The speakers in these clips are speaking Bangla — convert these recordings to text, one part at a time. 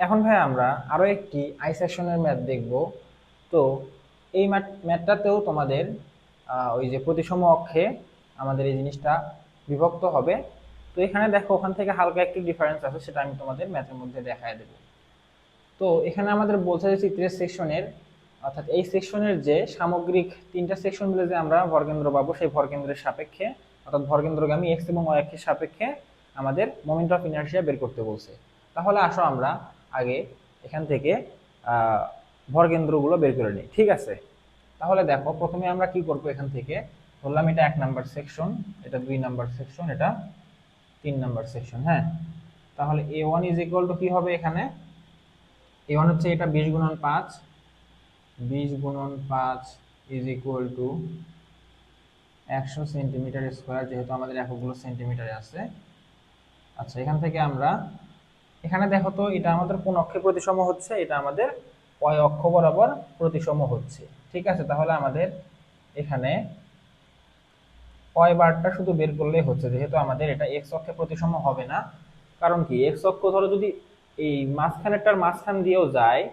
এখন ভাই আমরা আরো একটি আই সেকশনের ম্যাথ দেখব। তো এই ম্যাথটাতেও তোমাদের ওই যে প্রতিসম অক্ষে আমাদের এই জিনিসটা বিভক্ত হবে। তো এখানে দেখো ওখান থেকে হালকা একটু ডিফারেন্স আছে, সেটা আমি তোমাদের ম্যাথের মধ্যে দেখায় দেবো। তো এখানে আমাদের বলছে যে চিত্রের সেকশনের, অর্থাৎ এই সেকশনের যে সামগ্রিক তিনটা সেকশন মিলে যে আমরা ভরকেন্দ্র পাবো, সেই ভরকেন্দ্রের সাপেক্ষে অর্থাৎ ভরকেন্দ্রগামী এক্স এবং ওয়াই অক্ষের সাপেক্ষে আমাদের মোমেন্ট অফ ইনার্শিয়া বের করতে বলছে। তাহলে আসো আমরা আগে এখান থেকে ভরকেন্দ্রগুলো বের করে নিই, ঠিক আছে? তাহলে দেখো প্রথমে আমরা কি করব, এখান থেকে ধরলাম এটা 1 নাম্বার সেকশন, এটা 2 নাম্বার সেকশন, এটা 3 নাম্বার সেকশন। হ্যাঁ, তাহলে A1 ইজ ইকুয়াল টু কি হবে এখানে, A1 হচ্ছে এটা 20 গুণন 5, 20 গুণন 5 is equal two 100 centimetre square, যেহেতু আমাদের এককগুলো সেন্টিমিটারে আছে। আচ্ছা, এখান থেকে আমরা এখানে দেখো তো এটা আমাদের কোন অক্ষে প্রতিসম হচ্ছে, এটা আমাদের ওয়াই অক্ষ বরাবর প্রতিসম হচ্ছে। ঠিক আছে, তাহলে আমাদের এখানে ওয়াই বারটা শুধু বের করলেই হচ্ছে, যেহেতু আমাদের এটা এক্স অক্ষে প্রতিসম হবে না। কারণ কি, এক্স অক্ষ ধরো যদি এই মাঝখানেরটার মাঝখান দিয়েও যায়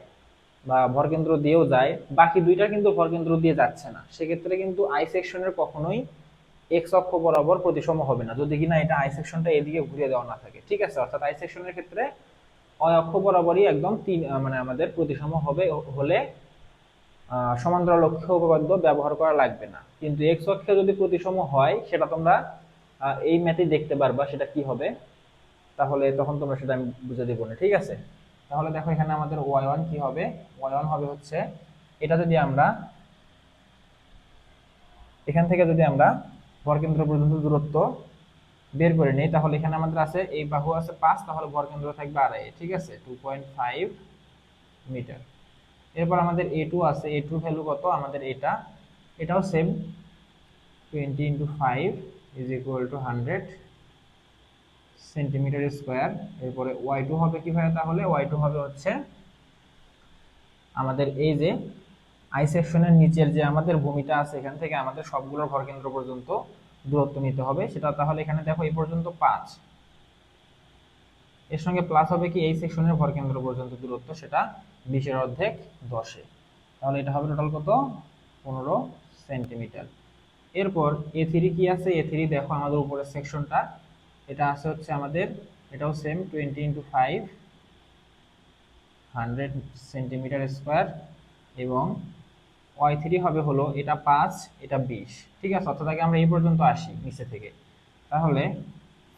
বা ভরকেন্দ্র দিয়েও যায়, বাকি দুইটা কিন্তু ভরকেন্দ্র দিয়ে যাচ্ছে না, সেক্ষেত্রে কিন্তু আই সেকশনের কখনোই এক্স অক্ষ বরাবর প্রতিসম হবে না, যদি কিনা এটা আই সেকশনটা এদিকে ঘুরিয়ে দেওয়া না থাকে। ঠিক আছে, অর্থাৎ আই সেকশনের ক্ষেত্রে অয় অক্ষ বরাবরই একদম তিন মানে আমাদের প্রতিসম হবে, হলে সমান্তরাল অক্ষীয় উপপাদ্য ব্যবহার করা লাগবে না। কিন্তু এক্স অক্ষে যদি প্রতিসম হয়, সেটা তোমরা এই ম্যাথে দেখতে পারবা সেটা কি হবে, তাহলে তখন তোমরা সেটা আমি বুঝে দেবো না। ঠিক আছে, তাহলে দেখো এখানে আমাদের ওয়াই ওয়ান কি হবে, ওয়াই ওয়ান হবে হচ্ছে এটা যদি আমরা এখান থেকে যদি আমরা ভরকেন্দ্র পর্যন্ত দূরত্ব বের করে নিই, তাহলে এখানে আমাদের আছে এই বাহু আছে 5, তাহলে ভরকেন্দ্র থাকবে আড়াই। ঠিক আছে, 2.5 মিটার। এরপর আমাদের এ টু আছে, এ টু ভ্যালু কত আমাদের, এটাও same 20 × 5 is equal two 100 centimetre square. এরপরে ওয়াই টু হবে কি ভাই, তাহলে ওয়াই টু হবে হচ্ছে আমাদের এই যে আই সেকশনের নিচের যে আমাদের ভূমিটা আছে, এখান থেকে আমাদের সবগুলোর ভরকেন্দ্র পর্যন্ত দূরত্ব নিতে হবে, সেটা তাহলে এখানে দেখো এই পর্যন্ত 5, এর সঙ্গে প্লাস হবে কি এই সেকশনের ভরকেন্দ্র পর্যন্ত দূরত্ব, সেটা 20 এর অর্ধেক 10-এ, তাহলে এটা হবে টোটাল কত, 15 সেন্টিমিটার। এরপর এ থ্রি কি আছে, এ থ্রি দেখো আমাদের উপরের সেকশনটা, এটা আছে হচ্ছে আমাদের, এটাও সেম 20 × 5 100 সেন্টিমিটার স্কোয়ার, এবং ওয়াই থ্রি হবে হলো এটা 5, এটা 20। ঠিক আছে, অর্থাৎ আগে আমরা এই পর্যন্ত আসি নিচে থেকে, তাহলে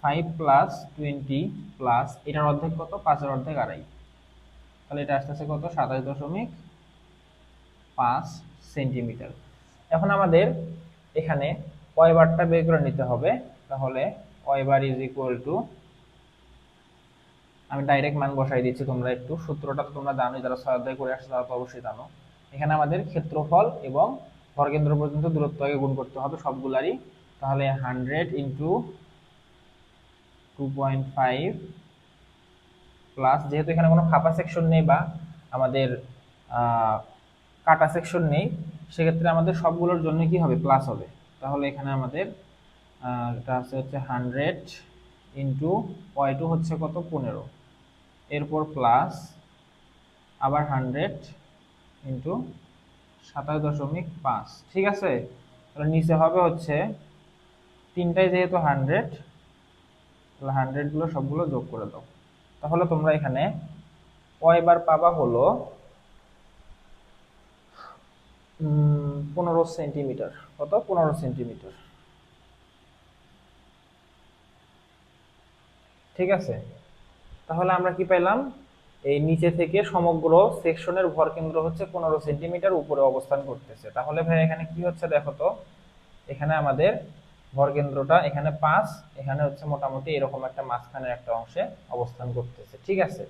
5 প্লাস 20 প্লাস এটার অর্ধেক কত, 5-এর অর্ধেক আড়াই, তাহলে এটা আসতেছে কত, 27.5 সেন্টিমিটার। এখন আমাদের এখানে ওয়াই বারটা বের করে নিতে হবে, তাহলে y bar is equal to, আমি ডাইরেক্ট মান বসাই দিচ্ছি, তোমরা একটু সূত্রটা তো তোমরা জানোই, যারা 6 অধ্যায় করে আসছে তারা তো অবশ্যই জানো। এখানে আমাদের ক্ষেত্রফল এবং ভরকেন্দ্র পর্যন্ত দূরত্ব আগে গুণ করতে হবে সবগুলারই, তাহলে 100 ইন্টু 2.5 প্লাস, যেহেতু এখানে কোনো ফাঁপা সেকশন নেই বা আমাদের কাটা সেকশন নেই, সেক্ষেত্রে আমাদের সবগুলোর জন্য কি হবে, প্লাস হবে। তাহলে এখানে আমাদের এটা হচ্ছে 100 ইন্টু ওয়াই টু হচ্ছে কত, 15, এরপর প্লাস আবার 100 ইন্টু 27.5। ঠিক আছে, তাহলে নিচে হবে হচ্ছে তিনটায় যেহেতু 100, তাহলে 100 গুলো সবগুলো যোগ করে দাও, তাহলে তোমরা এখানে ওয়াই বার পাবা হলো 15 সেন্টিমিটার। কত, 15 সেন্টিমিটার। ঠিক আছে, তাহলে আমরা কি পেলাম, এই নিচে থেকে সমগ্র সেকশনের ভরকেন্দ্র হচ্ছে 15 সেন্টিমিটার উপরে অবস্থান করতেছে। তাহলে ভাই এখানে কি হচ্ছে দেখো তো, এখানে আমাদের ভরকেন্দ্রটা এখানে 5, এখানে হচ্ছে মোটামুটি এরকম একটা মাঝখানের একটা অংশে অবস্থান করতেছে। ঠিক আছে,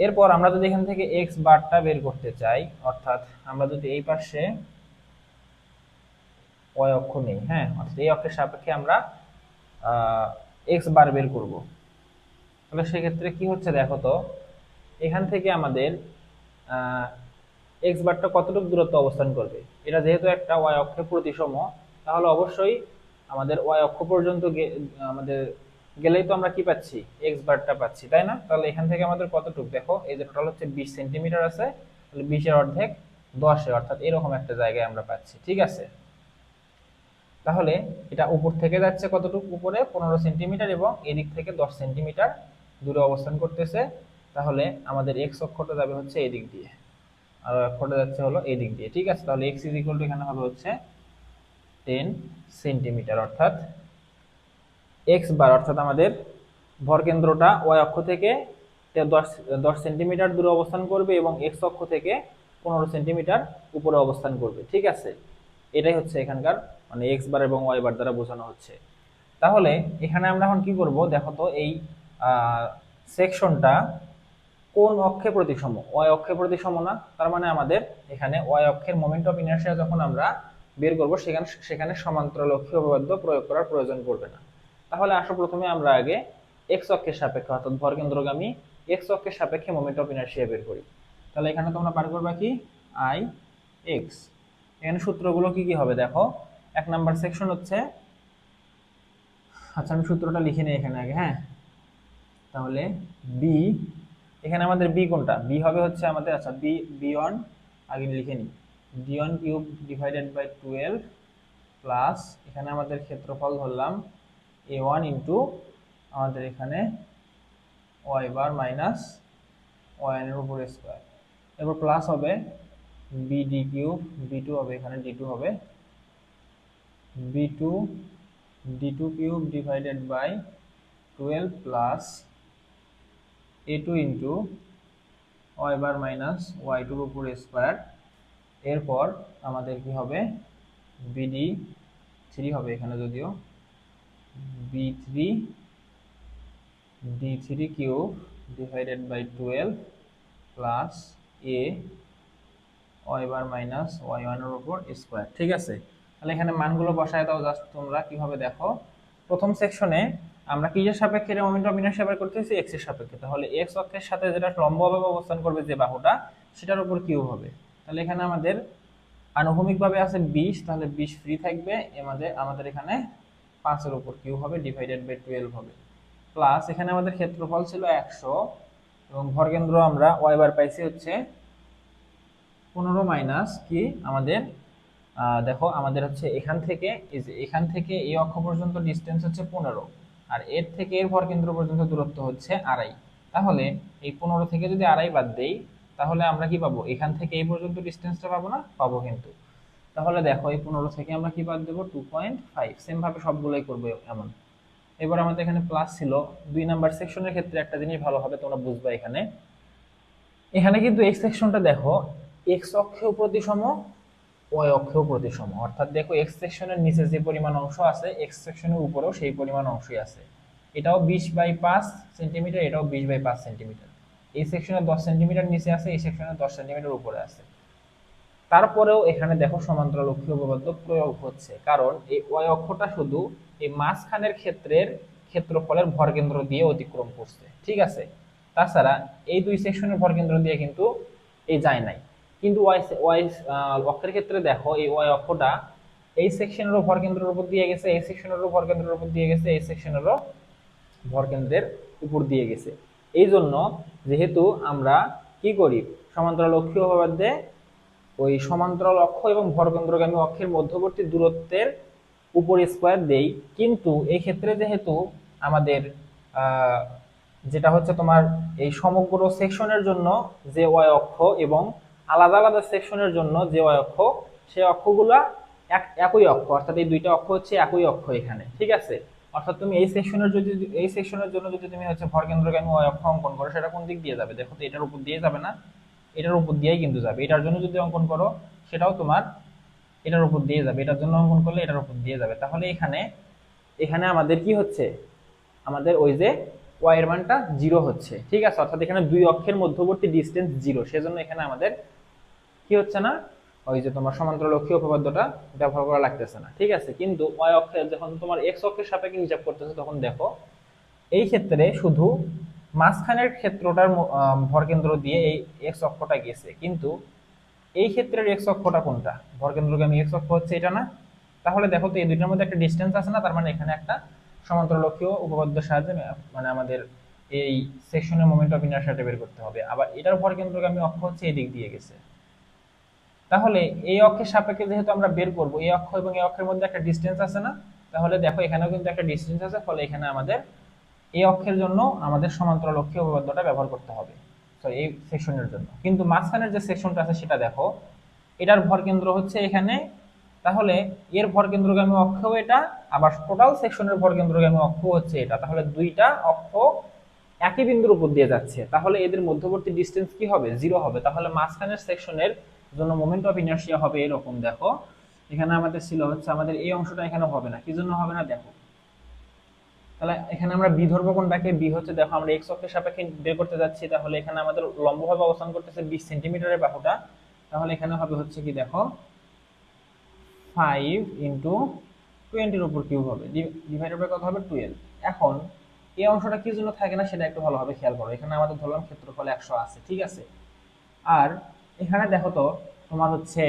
এরপর আমরা যদি এখান থেকে এক্স বারটা বের করতে চাই, অর্থাৎ আমরা যদি এই পাশে ওয়াই অক্ষ নেই, হ্যাঁ, অর্থাৎ এই অক্ষের সাপেক্ষে আমরা এক্স বার বের করব, তাহলে সেক্ষেত্রে কি হচ্ছে দেখো তো, এখান থেকে আমাদের এক্স বারটা কতটুকু দূরত্ব অবস্থান করবে, এটা যেহেতু একটা ওয়াই অক্ষে প্রতিসম, তাহলে অবশ্যই আমাদের ওয়াই অক্ষ পর্যন্ত আমাদের গেলেই তো আমরা কি পাচ্ছি, এক্স বারটা পাচ্ছি, তাই না? তাহলে এখান থেকে আমাদের কতটুকু দেখো, এই যে টোটাল হচ্ছে 20 সেন্টিমিটার আছে, তাহলে 20 এর অর্ধেক 10 এ, অর্থাৎ এরকম একটা জায়গায় আমরা পাচ্ছি। ঠিক আছে, তাহলে এটা উপর থেকে যাচ্ছে কতটুকু উপরে, 15 সেন্টিমিটার, এবং এদিক থেকে 10 সেন্টিমিটার দূরে অবস্থান করতেছে। তাহলে আমাদের এক্স অক্ষটা যাবে হচ্ছে এদিক দিয়ে, আর অক্ষটা যাচ্ছে হলো এদিক দিয়ে। ঠিক আছে, তাহলে এক্স ইজ ইকুয়াল টু এখানে হবে হচ্ছে 10 সেন্টিমিটার, অর্থাৎ এক্স বার, অর্থাৎ আমাদের ভরকেন্দ্রটা ওয়াই অক্ষ থেকে 10 সেন্টিমিটার দূরে অবস্থান করবে এবং এক্স অক্ষ থেকে 15 সেন্টিমিটার উপরে অবস্থান করবে। ঠিক আছে, এটাই হচ্ছে এখানকার মানে এক্স বার এবং ওয়াই বার দ্বারা বোঝানো হচ্ছে। তাহলে এখানে আমরা এখন কি করব দেখো তো, এই সেকশনটা কোন অক্ষে প্রতিসম, ওয়াই অক্ষে প্রতিসম না? তার মানে আমাদের এখানে ওয়াই অক্ষের মোমেন্ট অফ ইনারশিয়া যখন আমরা বের করব, সেখানে সেখানে সমান্তরালক্ষী উপপাদ্য প্রয়োগ করার প্রয়োজন পড়বে না। তাহলে আসো প্রথমে আমরা আগে এক্স অক্ষের সাপেক্ষে, অর্থাৎ ভরকেন্দ্রগামী এক্স অক্ষের সাপেক্ষে মোমেন্ট অফ ইনারশিয়া বের করি। তাহলে এখানে তোমরা বার করবা কি, আই এক্স। এখানে সূত্রগুলো কি কি হবে দেখো, 1 নাম্বার সেকশন হচ্ছে, আচ্ছা আমি সূত্রটা লিখে নিই এখানে আগে, হ্যাঁ। তাহলে বি, এখানে আমাদের বি কোনটা, বি হবে হচ্ছে আমাদের, আচ্ছা বি বি ওয়ান আগে লিখে নিই, b one cube divided by 12 plus এখানে আমাদের ক্ষেত্রফল ধরলাম এ ওয়ান ইন্টু আমাদের এখানে ওয়াই বার মাইনাস ওয়াই এর উপর স্কোয়ার, এরপর প্লাস হবে b d cube, b two হবে এখানে ডি টু হবে, b two d two cube divided by 12 plus a two into y bar minus y টুর উপর স্কোয়ার। এরপর আমাদের কি হবে, বিডি থ্রি হবে এখানে, যদিও b three d three cube divided by 12 plus a y bar minus y ওয়ানের উপর স্কোয়ার। ঠিক আছে, তাহলে এখানে মানগুলো বসায় দাও জাস্ট তোমরা কিভাবে দেখো। প্রথম সেকশনে আমরা কিসের সাপেক্ষে মোমেন্ট অফ ইনারশিয়া বের করতেছি, এক্স এর সাপেক্ষে। তাহলে এক্স অক্ষের সাথে যেটা লম্বভাবে অবস্থান করবে যে বাহুটা, সেটার উপর কিউব হবে। তাহলে এখানে আমাদের আনুভূমিকভাবে আছে 20, তাহলে 20 ফ্রি থাকবে, আমাদের আমাদের এখানে 5 এর উপর কিউব হবে ডিভাইডেড বাই 12 হবে, প্লাস এখানে আমাদের ক্ষেত্রফল ছিল 100 এবং ভরকেন্দ্র আমরা ওয়াই বার পাইছি হচ্ছে 15 মাইনাস কি আমাদের, দেখো আমাদের হচ্ছে এখান থেকে, এই যে এখান থেকে এই অক্ষ পর্যন্ত ডিসটেন্স হচ্ছে 15, আর এর থেকে এর ভরকেন্দ্র পর্যন্ত দূরত্ব হচ্ছে 2.5। তাহলে এই 15 থেকে যদি 2.5 বাদ দেই, তাহলে আমরা কি পাবো, এখান থেকে এই পর্যন্ত ডিসটেন্সটা পাবো না, পাবো কিন্তু। তাহলে দেখো এই 15 থেকে আমরা কি বাদ দেবো, 2.5। সেম ভাবে সবগুলোই করবো এমন। এবার আমাদের এখানে প্লাস ছিল। 2 নাম্বার সেকশনের ক্ষেত্রে একটা জিনিস ভালো হবে তোমরা বুঝবা, এখানে এখানে কিন্তু এই সেকশনটা দেখো এক্স অক্ষেও প্রতিসম ওয়াই অক্ষেও প্রতিসম, অর্থাৎ দেখো এক্স সেকশনের নিচে যে পরিমাণ অংশ আছে, এক্স সেকশনের উপরেও সেই পরিমাণ অংশই আছে। এটাও 20/5 সেন্টিমিটার, এটাও 20/5 সেন্টিমিটার। এই সেকশনে 10 সেন্টিমিটার নিচে আছে, এই সেকশনে 10 সেন্টিমিটার উপরে আছে। তারপরেও এখানে দেখো সমান্তরালক্ষী উপপাদ্য প্রয়োগ হচ্ছে, কারণ এই ওয়াই অক্ষটা শুধু এই মাঝখানের ক্ষেত্রের ক্ষেত্রফলের ভরকেন্দ্র দিয়ে অতিক্রম করছে। ঠিক আছে, তাছাড়া এই দুই সেকশনের ভরকেন্দ্র দিয়ে কিন্তু এই যায় নাই। কিন্তু ওয়াই ওয়াই অক্ষের ক্ষেত্রে দেখো এই ওয়াই অক্ষটা এই সেকশনেরও ভরকেন্দ্রের উপর দিয়ে গেছে, এই সেকশনেরও ভরকেন্দ্রের উপর দিয়ে গেছে, এই সেকশনেরও ভরকেন্দ্রের উপর দিয়ে গেছে। এই জন্য যেহেতু আমরা কি করি, সমান্তরালক্ষী উপপাদ্যে ওই সমান্তরাল অক্ষ এবং ভরকেন্দ্রগামী অক্ষের মধ্যবর্তী দূরত্বের উপর স্কোয়ার দেই। কিন্তু এই ক্ষেত্রে যেহেতু আমাদের যেটা হচ্ছে তোমার এই সমগ্র সেকশনের জন্য যে ওয়াই অক্ষ এবং আলাদা আলাদা সেকশনের জন্য যে ওয়াই অক্ষ, সেই অক্ষগুলা একই অক্ষ, অর্থাৎ এই দুইটা অক্ষ হচ্ছে একই অক্ষ এখানে। ঠিক আছে, অর্থাৎ তুমি এই সেকশনের যদি এই সেকশনের জন্য যদি তুমি হচ্ছে ভরকেন্দ্রগামী ওয়াই অক্ষ অঙ্কন করো, সেটা কোন দিক দিয়ে যাবে দেখো তো, এটার উপর দিয়ে যাবে না, এটার উপর দিয়েই কিন্তু যাবে। এটার জন্য যদি অঙ্কন করো, সেটাও তোমার এটার উপর দিয়ে যাবে, এটার জন্য অঙ্কন করলে এটার উপর দিয়ে যাবে। তাহলে এখানে এখানে আমাদের কি হচ্ছে, আমাদের ওই যে ওয়াই এর মানটা 0 হচ্ছে। ঠিক আছে, অর্থাৎ এখানে দুই অক্ষের মধ্যবর্তী ডিসটেন্স 0, সেজন্য এখানে আমাদের কি হচ্ছে না, ওই যে তোমার সমান্তরালক্ষী উপপাদ্যটা ব্যবহার করা লাগতেছে না। ঠিক আছে, কিন্তু ওয়াই অক্ষে যখন তোমার এক্স অক্ষের সাপেক্ষে হিসাব করতেছে, তখন দেখো এই ক্ষেত্রে শুধু মাঝখানের ক্ষেত্রটার ভরকেন্দ্র দিয়ে এই এক্স অক্ষটা গেছে, কিন্তু এই ক্ষেত্রের এক্স অক্ষটা কোনটা, ভরকেন্দ্রগামী এক্স অক্ষ হচ্ছে এটা না? তাহলে দেখো তো এই দুইটার মধ্যে একটা ডিসটেন্স আছে না, তার মানে এখানে একটা সমান্তরালক্ষীয় উপপাদ্যের সাহায্যে মানে আমাদের এই সেকশনের মোমেন্ট অফ ইনারশিয়াটা বের করতে হবে। আবার এটার ভরকেন্দ্রগামী অক্ষ হচ্ছে এই দিক দিয়ে গেছে। তাহলে এই অক্ষের সাপেক্ষে যেহেতু আমরা বের করব, এই অক্ষ এবং এই অক্ষের মধ্যে একটা ডিসটেন্স আছে না, তাহলে দেখো এখানেও কিন্তু একটা ডিসটেন্স আছে, ফলে এখানে আমাদের এই অক্ষের জন্য আমাদের সমান্তরালক্ষীয় উপপাদ্যটা ব্যবহার করতে হবে, সরি এই সেকশনের জন্য। কিন্তু মাঝখানের যে সেকশনটা আছে সেটা দেখো, এটার ভরকেন্দ্র হচ্ছে এখানে, তাহলে এর ভরকেন্দ্রগামী অক্ষও এটা, আবার টোটাল সেকশনের ভরকেন্দ্রগামী অক্ষ হচ্ছে এটা, তাহলে দুইটা অক্ষ একই বিন্দুর উপর দিয়ে যাচ্ছে, তাহলে এদের মধ্যবর্তী ডিসটেন্স কি হবে, 0 হবে। তাহলে মাঝখানের সেকশনের জন্য মোমেন্ট অফ ইনারশিয়া হবে এরকম, দেখো এখানে আমাদের ছিল হচ্ছে আমাদের এই অংশটা এখানে হবে না, কি জন্য হবে না দেখো। তাহলে এখানে আমরা বি ধরবো কোনটাকে, বি হচ্ছে দেখো আমরা এক্স অক্ষের সাপেক্ষে বের করতে যাচ্ছি, তাহলে এখানে আমাদের লম্বভাবে অবস্থান করতেছে 20 সেন্টিমিটারের বাহুটা, তাহলে এখানে হবে হচ্ছে কি দেখো 5 ইন্টু 20 এর উপর কিউব হবে, ডিভাইডেড বাই কত হবে 12। এখন এই অংশটা কি জন্য থাকে না সেটা একটু ভালোভাবে খেয়াল করো। এখানে আমাদের ধরলাম ক্ষেত্রফল 100 আছে, ঠিক আছে। আর এখানে দেখো তো তোমার হচ্ছে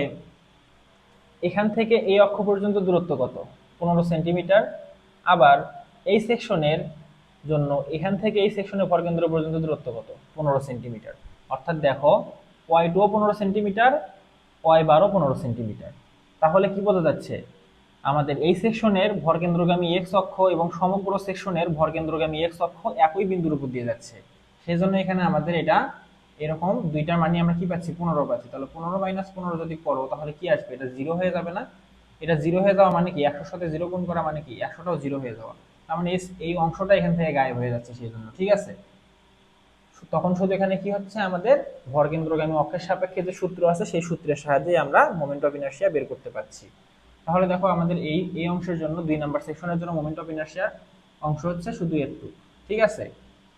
এখান থেকে এই অক্ষ পর্যন্ত দূরত্ব কত, 15 সেন্টিমিটার। আবার এই সেকশনের জন্য এখান থেকে এই সেকশনের ভরকেন্দ্র পর্যন্ত দূরত্ব কত, 15 সেন্টিমিটার। অর্থাৎ দেখো y2 15 সেন্টিমিটার, y12 15 সেন্টিমিটার। তাহলে কি বোঝা যাচ্ছে, আমাদের এই সেকশনের ভরকেন্দ্রগামী x অক্ষ এবং সমগ্র সেকশনের ভরকেন্দ্রগামী x অক্ষ একই বিন্দুর উপর দিয়ে যাচ্ছে। সেই জন্য এখানে আমাদের এটা এরকম দুইটার মানে আমরা কি পাচ্ছি, 15 পাচ্ছি। তাহলে 15 মাইনাস 15 যদি করো তাহলে কি আসবে, এটা 0 হয়ে যাবে না। এটা 0 হয়ে যাওয়া মানে কি, 100 সাথে 0 গুণ করা মানে কি 100টাও 0 হয়ে যাওয়া, তার মানে এই অংশটা এখান থেকে গায়েব হয়ে যাচ্ছে সেই জন্য, ঠিক আছে। তখন শুধু এখানে কি হচ্ছে, আমাদের ভরকেন্দ্রগামী অক্ষের সাপেক্ষে যে সূত্র আছে সেই সূত্রের সাহায্যে আমরা মোমেন্ট অফ ইনারশিয়া বের করতে পারছি। তাহলে দেখো আমাদের এই অংশের জন্য 2 নাম্বার সেকশনের জন্য মোমেন্ট অফ ইনারশিয়া অংশ হচ্ছে শুধু এটুকু, ঠিক আছে।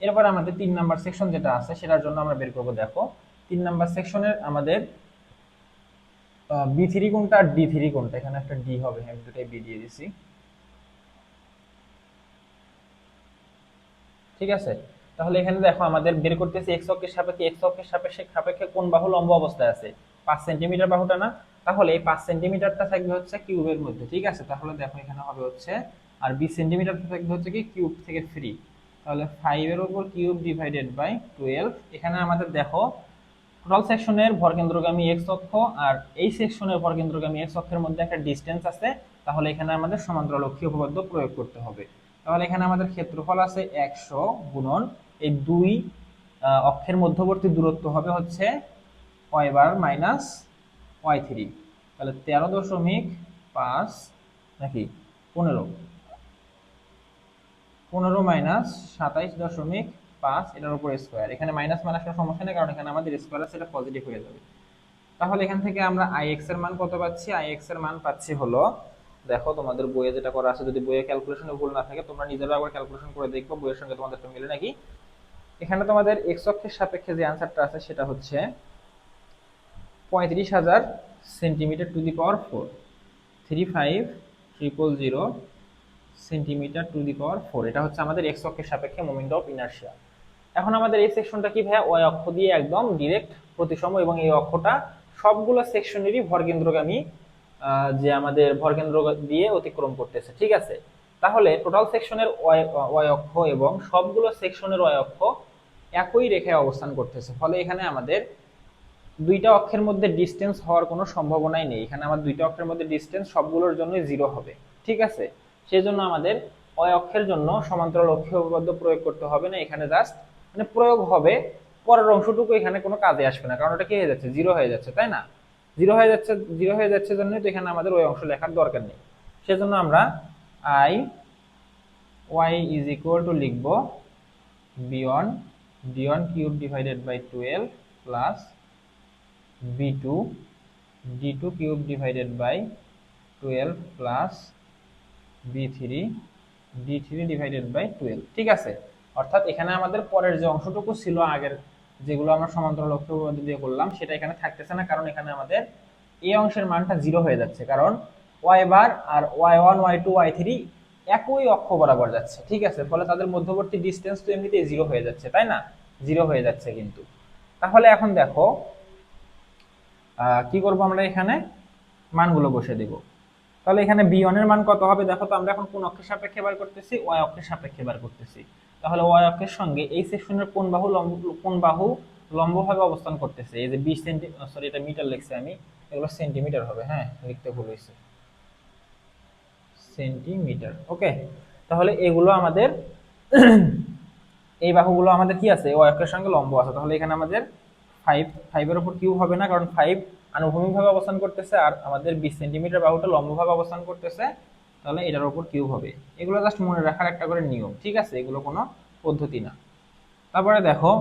এরপর আমাদের 3 নাম্বার সেকশন যেটা আছে সেটার জন্য আমরা বের করব। দেখো 3 নাম্বার সেকশনের আমাদের B3 কোনটা আর D3 কোনটা, এখানে একটা D হবে, আমি দুটাই B দিয়ে দিছি, ঠিক আছে। তাহলে এখানে দেখো আমাদের বের করতেছি x অক্ষের সাপেক্ষে, x অক্ষের সাপেক্ষে কোন বাহু লম্ব অবস্থায় আছে, 5 সেন্টিমিটার বাহুটা না, তাহলে এই 5 সেন্টিমিটারটা থাকবে হচ্ছে কিউবের মধ্যে, ঠিক আছে। তাহলে দেখো এখানে হবে হচ্ছে, আর 20 সেন্টিমিটারটা থাকবে হচ্ছে কি কিউব থেকে ফ্রি, তাহলে 5 এর উপর কিউব ডিভাইডেড বাই 12। এখানে আমাদের দেখো টোটাল সেকশনের ভরকেন্দ্রগামী x অক্ষ আর এই সেকশনের ভরকেন্দ্রগামী x অক্ষের মধ্যে একটা ডিসটেন্স আছে, তাহলে এখানে আমাদের সমান্তরালক্ষীয় উপপাদ্য প্রয়োগ করতে হবে। তাহলে এখানে আমাদের ক্ষেত্রফল আছে 100 গুণন এই দুই অক্ষের মধ্যবর্তী দূরত্ব হবে হচ্ছে y বার মাইনাস y3, তাহলে 13.5 নাকি 15, 15 মাইনাস 27.5, এটার উপর স্কোয়ার, এখানে মাইনাস মাইনাস কোনো সমস্যা নেই কারণ এখানে আমাদের স্কোয়ার আছে, এটা পজিটিভ হয়ে যাবে। তাহলে এখান থেকে আমরা ix এর মান কত পাচ্ছি, ix এর মান পাচ্ছি হলো, দেখো তোমাদের বইয়ে যেটা করা আছে, যদি বইয়ে ক্যালকুলেশনে ভুল না থাকে তোমরা নিজেরা একবার ক্যালকুলেশন করে দেখো বইয়ের সঙ্গে তোমাদের তো মিলে নাকি। এখানে তোমাদের x অক্ষের সাপেক্ষে যে আনসারটা আছে সেটা হচ্ছে 35,000 centimetre to the power 4, 35,000 centimetre to the power 4, এটা হচ্ছে আমাদের x অক্ষের সাপেক্ষে মোমেন্ট অফ ইনারশিয়া। এখন আমাদের এই সেকশনটা কি ভাইয়া, y অক্ষ দিয়ে একদম ডিরেক্ট প্রতিসম, এবং এই অক্ষটা সবগুলো সেকশনেরই ভরকেন্দ্রগামী যে আমাদের ভরকেন্দ্র দিয়ে অতিক্রম করতেছে, ঠিক আছে। তাহলে টোটাল সেকশনের y অক্ষ এবং সবগুলো সেকশনের y অক্ষ একই রেখায় অবস্থান করতেছে, ফলে এখানে আমাদের দুইটা অক্ষের মধ্যে ডিসটেন্স হওয়ার কোনো সম্ভাবনাই নেই। এখানে আমার দুইটা অক্ষের মধ্যে ডিসটেন্স সবগুলোর জন্যই 0 হবে, ঠিক আছে। সেই জন্য আমাদের y অক্ষের জন্য সমান্তরালক্ষীয় উপপাদ্য প্রয়োগ করতে হবে না, এখানে জাস্ট মানে প্রয়োগ হবে, পরের অংশটুকু এখানে কোনো কাজে আসবে না, কারণ ওটা কি হয়ে যাচ্ছে, 0 হয়ে যাচ্ছে, তাই না। 0 হয়ে যাচ্ছে, 0 হয়ে যাচ্ছে জন্যই তো এখানে আমাদের ওই অংশ লেখার দরকার নেই। সেজন্য আমরা i y is equal to লিখব b1 d1 cube divided by 12 plus b2 d2 cube divided by 12 plus b3 d3 divided by 12, ঠিক আছে। অর্থাৎ এখানে আমাদের পরের যে অংশটুকু ছিল আগের যেগুলো আমরা সমান্তরালক্ষীয় উপপাদ্য দিয়ে করলাম সেটা এখানে থাকতেছে না, কারণ এখানে আমাদের এই অংশের মানটা 0 হয়ে যাচ্ছে, কারণ y বার আর y1 y2 y3 একই অক্ষ বরাবর যাচ্ছে, ঠিক আছে। ফলে তাদের মধ্যবর্তী ডিসটেন্স তো এমনিতেই 0 হয়ে যাচ্ছে, তাই না, 0 হয়ে যাচ্ছে কিন্তু। তাহলে এখন দেখো কি করব, আমরা এখানে মানগুলো বসে দেব। তাহলে এখানে b1 এর মান কত হবে দেখো তো, আমরা এখন কোন অক্ষের সাপেক্ষে বার করতেছি, y অক্ষের সাপেক্ষে বার করতেছি। তাহলে y অক্ষের সঙ্গে এই সেকশনের কোন বাহু লম্বভাবে অবস্থান করতেছে, এই যে 20 সেন্টি, সরি এটা মিটার লিখছি আমি, এগুলো সেন্টিমিটার হবে, হ্যাঁ লিখতে ভুল হয়েছে, সেন্টিমিটার। ওকে, তাহলে এগুলো আমাদের এই বাহুগুলো আমাদের কি আছে, y অক্ষের সঙ্গে লম্ব আছে। তাহলে এখানে আমাদের 5 এর উপর কিউব হবে না, কারণ 5 আনুভূমিকভাবে অবস্থান করতেছে আর আমাদের 20 সেন্টিমিটার বাহুটা লম্বভাবে অবস্থান করতেছে, তাহলে এটার উপর কিউব হবে। এগুলো জাস্ট মনে রাখার একটা করে নিয়ম, ঠিক আছে, এগুলো কোনো পদ্ধতি না। তারপরে দেখো